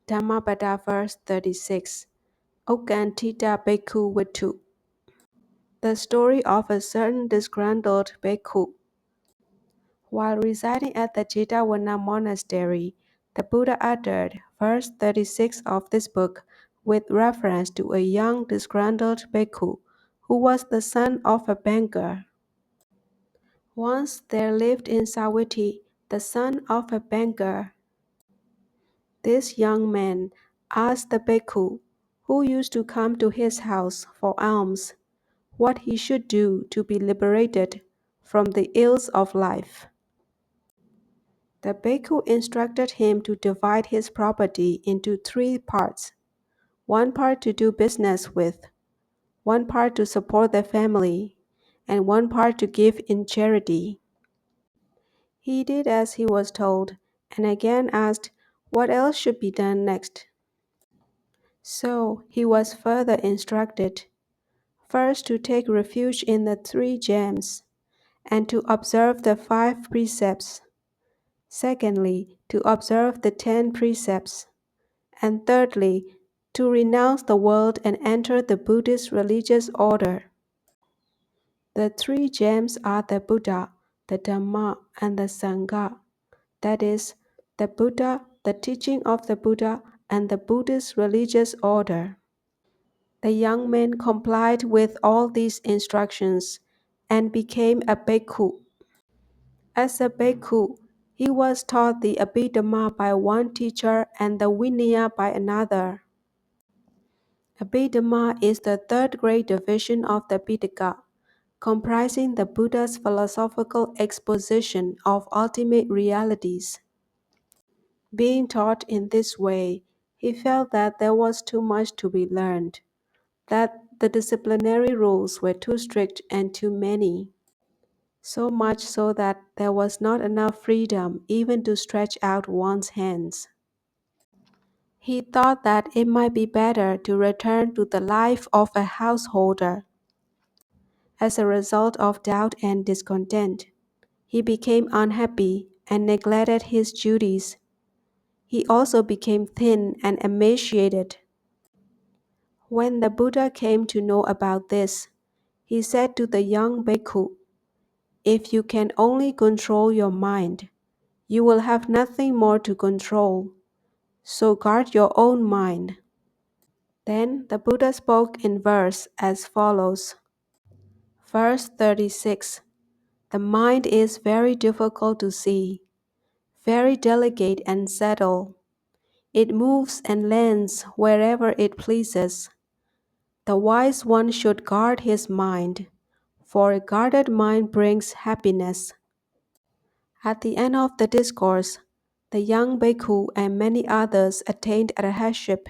Dhammapada verse 36. Okantita Bhikkhu Vittu. The story of a certain disgruntled Bhikkhu. While residing at the Jetavana monastery, the Buddha uttered verse 36 of this book with reference to a young disgruntled Bhikkhu who was the son of a banker. Once there lived in Sawiti the son of a banker. This young man asked the Bhikkhu, who used to come to his house for alms, what he should do to be liberated from the ills of life. The Bhikkhu instructed him to divide his property into 3 parts, 1 part to do business with, 1 part to support the family, and 1 part to give in charity. He did as he was told, and again asked what else should be done next. So he was further instructed, first to take refuge in the 3 gems, and to observe the 5 precepts. Secondly, to observe the 10 precepts. And thirdly, to renounce the world and enter the Buddhist religious order. The 3 gems are the Buddha, the Dhamma, and the Sangha. That is, the Buddha, the teaching of the Buddha, and the Buddhist religious order. The young man complied with all these instructions and became a bhikkhu. As a bhikkhu, he was taught the Abhidhamma by one teacher and the Vinaya by another. Abhidhamma is the 3rd great division of the Pitaka, comprising the Buddha's philosophical exposition of ultimate realities. Being taught in this way, he felt that there was too much to be learned, that the disciplinary rules were too strict and too many, so much so that there was not enough freedom even to stretch out one's hands. He thought that it might be better to return to the life of a householder. As a result of doubt and discontent, he became unhappy and neglected his duties. He also became thin and emaciated. When the Buddha came to know about this, he said to the young bhikkhu, "If you can only control your mind, you will have nothing more to control. So guard your own mind." Then the Buddha spoke in verse as follows. Verse 36. The mind is very difficult to see, very delicate and subtle. It moves and lends wherever it pleases. The wise one should guard his mind, for a guarded mind brings happiness. At the end of the discourse, the young bhikkhu and many others attained arhatship